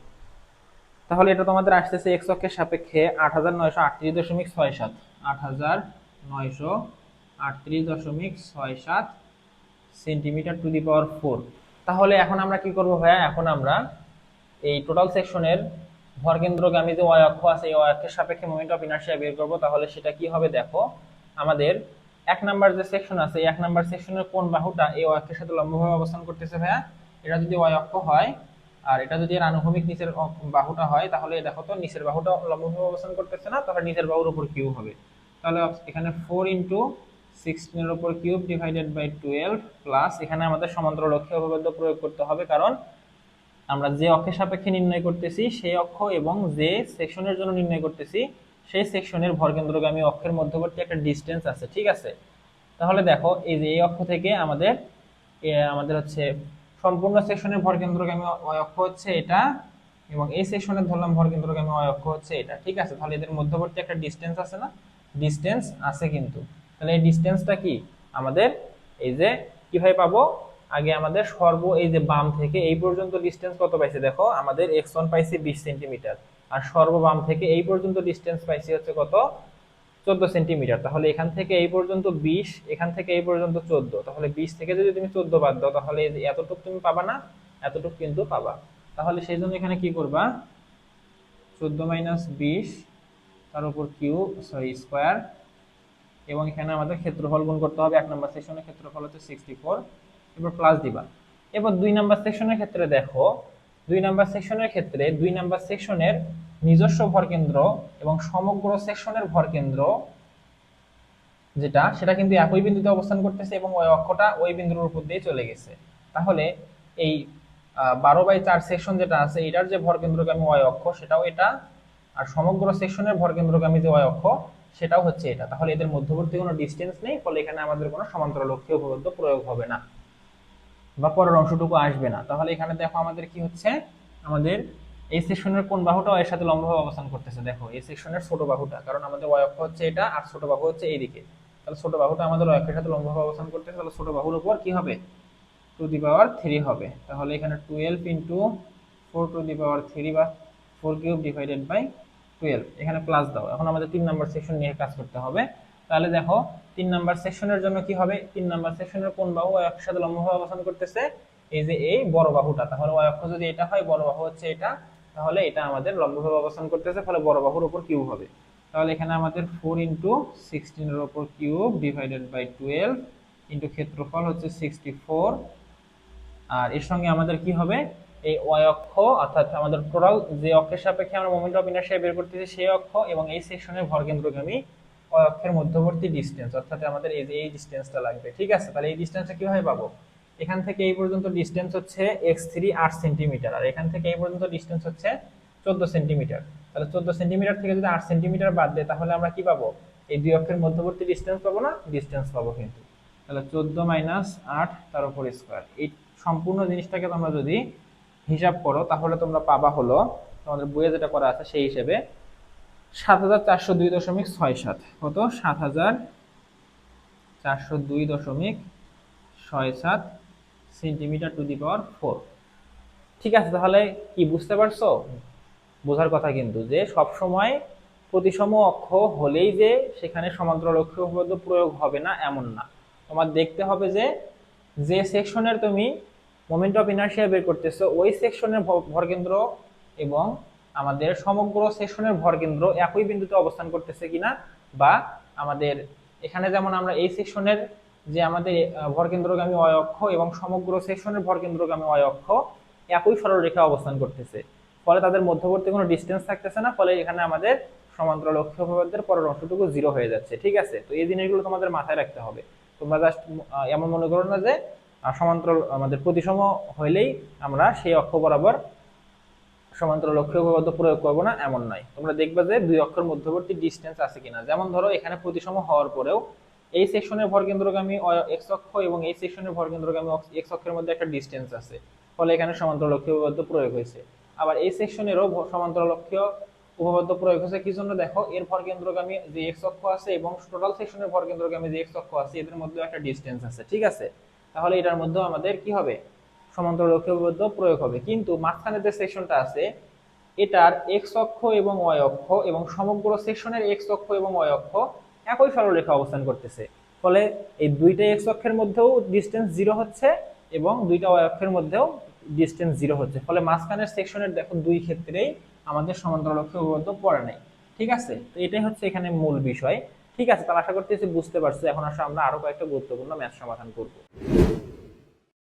তাহলে এটা তোমাদের আসতেছে এক্স অক্ষের সাপেক্ষে 8938.67, 8938.67 সেন্টিমিটার টু দি পাওয়ার 4। তাহলে এখন আমরা কি করব ভাইয়া, এখন আমরা এই টোটাল সেকশনের ভরকেন্দ্রগামী যে ওয়াই অক্ষ আছে এই ওয়াই অক্ষের সাপেক্ষে মোমেন্ট অফ ইনার্শিয়া বের করব। তাহলে সেটা কি হবে দেখো, আমাদের এক নাম্বার যে সেকশন আছে এই এক নাম্বার সেকশনের কোন বাহুটা এই ওয়াই অক্ষের সাথে লম্বভাবে অবস্থান করতেছে ভাইয়া, এটা যদি ওয়াই অক্ষ হয় আর এটা যদি এর আনুভূমিক নিচের বাহুটা হয়, তাহলে দেখো তো নিচের বাহুটা লম্বভাবে অবস্থান করতেছে না, তাহলে নিচের বাহুর উপর কিউব হবে। তাহলে এখানে 4 ইন্টু 16 এর উপর কিউব ডিভাইডেড বাই 12 প্লাস এখানে আমাদের সমান্তরাল অক্ষীয় উপপাদ্য প্রয়োগ করতে হবে, কারণ আমরা যে অক্ষের সাপেক্ষে নির্ণয় করতেছি সেই অক্ষ এবং যে সেকশনের জন্য নির্ণয় করতেছি সেই সেকশনের ভরকেন্দ্রগামী অক্ষের মধ্যবর্তী একটা ডিসটেন্স আছে, ঠিক আছে। তাহলে দেখো এই যে এই অক্ষ থেকে আমাদের আমাদের হচ্ছে সম্পূর্ণ সেকশনের ভরকেন্দ্রগামী অক্ষ হচ্ছে এটা, এবং এই সেকশনের ধরলাম ভরকেন্দ্রগামী অক্ষ হচ্ছে এটা, ঠিক আছে। তাহলে এদের মধ্যবর্তী একটা ডিসটেন্স আছে না, ডিসটেন্স আছে কিন্তু। তাহলে এই ডিসটেন্সটা কি আমাদের, এই যে কিভাবে পাবো, আগে আমাদের এই যে বাম থেকে এই পর্যন্ত ডিসটেন্স কত পাইছে দেখো, আমাদের x1 পাইছি 20 সেন্টিমিটার, আর সর্ববাম থেকে এই পর্যন্ত ডিসটেন্স পাইছি হচ্ছে কত, 14 সেন্টিমিটার। তাহলে এখান থেকে এই পর্যন্ত 20, এখান থেকে এই পর্যন্ত 14, তাহলে 20 থেকে যদি তুমি 14 বাদ দাও তাহলে এতটুকু তুমি পাবা না, এতটুকু কিন্তু পাবা। তাহলে সেই জন্য এখানে কি করবা, 14 মাইনাস 20 তার উপর কিউব স্কোয়ার, এবং এখানে আমাদের ক্ষেত্রফল গুণ করতে হবে, এক নম্বর সেকশনের ক্ষেত্রফল হচ্ছে 64, এবার প্লাস দিবা। এবার দুই নাম্বার সেকশনের ক্ষেত্রে দেখো, দুই নাম্বার সেকশনের ক্ষেত্রে দুই নাম্বার সেকশনের নিজস্ব ভরকেন্দ্র এবং সমগ্র সেকশনের ভরকেন্দ্র যেটা, সেটা কিন্তু একই বিন্দুতে অবস্থান করতেছে এবং ওই অক্ষটা ওই বিন্দুর উপর দিয়ে চলে গেছে। তাহলে এই 12/4 সেকশন যেটা আছে এটার যে ভরকেন্দ্রগামী ওয়াই অক্ষ সেটাও এটা, আর সমগ্র সেকশনের ভরকেন্দ্রগামী যে ওয়াই অক্ষ সেটাও হচ্ছে এটা। তাহলে এদের মধ্যবর্তী কোনো ডিসটেন্স নেই, ফলে এখানে আমাদের কোনো সমান্তরাল অক্ষীয় উপপাদ্য প্রয়োগ হবে না বা পরের অংশটুকু আসবে না। তাহলে এখানে দেখো আমাদের কি হচ্ছে, আমাদের এই সেকশনের কোন বাহুটা এর সাথে লম্বভাবে অবস্থান করতেছে, দেখো এই সেকশনের ছোট বাহুটা, কারণ আমাদের ওয়াই অক্ষ হচ্ছে এটা আর ছোট বাহু হচ্ছে এইদিকে, তাহলে ছোট বাহুটা আমাদের ওয়াই অক্ষের সাথে লম্বভাবে অবস্থান করতেছে, তাহলে ছোট বাহুর উপর কি হবে, টু দি পাওয়ার 3 হবে। তাহলে এখানে 12 ইন্টু 4 টু দি পাওয়ার 3 বা 4 কিউব ডিভাইডেড বাই 12, এখানে প্লাস দাও। এখন আমাদের 3 নাম্বার সেকশন নিয়ে কাজ করতে হবে। তাহলে দেখো 3 নাম্বার সেকশনের জন্য কি হবে, 3 নাম্বার সেকশনের কোন বাহু ওয়াই অক্ষের সাথে লম্বভাবে অবস্থান করতেছে, এই যে এই বড় বাহুটা। তাহলে ওয়াই অক্ষ যদি এটা হয়, বড় বাহু হচ্ছে এটা, তাহলে এটা আমাদের লম্বভাবে অবস্থান করতেছে, ফলে বড় বাহুর উপর কিউব হবে। তাহলে এখানে আমাদের 4 ইন্টু 16 এর উপর কিউব ডিভাইডেড বাই 12 ইন্টু ক্ষেত্রফল হচ্ছে 64, আর এর সঙ্গে আমাদের কি হবে, এই ওয়াই অক্ষ অর্থাৎ আমাদের টোটাল যে অক্ষের সাপেক্ষে আমরা মোমেন্ট অফ ইনারশিয়া বের করতেছি সেই অক্ষ এবং এই সেকশনের ভরকেন্দ্রগামী ওয়াই অক্ষের মধ্যবর্তী ডিসটেন্স, অর্থাৎ আমাদের এই যে এই ডিসটেন্সটা লাগবে, ঠিক আছে। তাহলে এই ডিসটেন্সটা কিভাবে পাবো, এখান থেকে এই পর্যন্ত ডিসটেন্স হচ্ছে x3 8 সেন্টিমিটার, আর এখান থেকে এই পর্যন্ত ডিসটেন্স হচ্ছে 14 সেন্টিমিটার। তাহলে 14 সেন্টিমিটার থেকে যদি 8 সেন্টিমিটার বাদ দেয় তাহলে আমরা কি পাবো, এই দুই অক্ষের মধ্যবর্তী ডিসটেন্স পাবো না, ডিসটেন্স পাবো কিন্তু। তাহলে 14 মাইনাস 8 তার উপর স্কোয়ার, এই সম্পূর্ণ জিনিসটাকে তোমরা যদি হিসাব করো তাহলে তোমরা পাবা হলো, তোমাদের বইয়ে যেটা করা আছে সেই হিসেবে 7402.67, কত, 7402.67 সেন্টিমিটার টু দি পাওয়ার 4, ঠিক আছে। তাহলে কি বুঝতে পারছো, বোঝার কথা কিন্তু যে সব সময় প্রতিসম অক্ষ হলেই যে সেখানে সমান্তরাল অক্ষীয় উপপাদ্য প্রয়োগ হবে না এমন না, তোমার দেখতে হবে যে যে সেকশনের তুমি মোমেন্ট অফ ইনারশিয়া বের করতেছো ওই সেকশনের ভরকেন্দ্র এবং আমাদের সমগ্র সেকশনের ভরকেন্দ্র একই বিন্দুতে অবস্থান করতেছে কিনা, বা আমাদের এখানে যেমন আমরা এই সেকশনের যে আমাদের ভরকেন্দ্রগামী ওয়াই অক্ষ এবং সমগ্র সেকশনের ভরকেন্দ্রগামী ওয়াই অক্ষ একই সরলরেখা অবস্থান করতেছে, ফলে তাদের মধ্যবর্তী কোনো ডিসটেন্স থাকতেছে না, ফলে এখানে আমাদের সমান্তরাল অক্ষীয় উপপাদ্যের পরের অংশটুকু 0 হয়ে যাচ্ছে, ঠিক আছে। তো এই জিনিসগুলো তোমাদের মাথায় রাখতে হবে, তোমরা জাস্ট এমন মনে করো না যে সমান্তরাল আমাদের প্রতিসম হইলেই আমরা সেই অক্ষ বরাবর সমান্তরালক্ষ্য উপপাদ্য প্রয়োগ করব না এমন নয়, তোমরা দেখবে যে দুই অক্ষের মধ্যবর্তী ডিসটেন্স আছে কিনা। যেমন ধরো এখানে প্রতিসম হওয়ার পরেও এই সেকশনের ভরকেন্দ্রগামী এক্স অক্ষ এবং এই সেকশনের ভরকেন্দ্রগামী এক্স অক্ষের মধ্যে একটা ডিসটেন্স আছে, ফলে এখানে সমান্তরালক্ষ্য উপপাদ্য প্রয়োগ হয়েছে। আবার এই সেকশনেরও সমান্তরালক্ষ্য উপপাদ্য প্রয়োগ হয়েছে কি জন্য, দেখো এর ভরকেন্দ্রগামী যে এক্স অক্ষ আছে এবং টোটাল সেকশনের ভরকেন্দ্রগামী যে এক্স অক্ষ আছে এদের মধ্যে একটা ডিসটেন্স আছে, ঠিক আছে। তাহলে এটার মধ্যে আমাদের কি হবে, সমান্তরালক্ষ্য উপপাদ্য প্রয়োগ হবে। কিন্তু মাঝখানে যে সেকশনটা আছে এটার এক্স অক্ষ এবং ওয়াই অক্ষ এবং সমগ্র সেকশনের এক্স অক্ষ এবং ওয়াই অক্ষ একই সরলরেখা অবস্থান করতেছে, ফলে এই দুইটা এক্স অক্ষের মধ্যেও ডিসটেন্স 0 হচ্ছে এবং দুইটা ওয়াই অক্ষের মধ্যেও ডিসটেন্স 0 হচ্ছে, ফলে মাঝখানের সেকশনের দেখো দুই ক্ষেত্রেই আমাদের সমান্তরালক্ষ্য উপপাদ্য পড়ে নাই, ঠিক আছে। তো এটাই হচ্ছে এখানে মূল বিষয়, ঠিক আছে। তাহলে আশা করতেছি বুঝতে পারছো। এখন আসলে আমরা আরো কয়েকটা গুরুত্বপূর্ণ ম্যাথ সমাধান করব।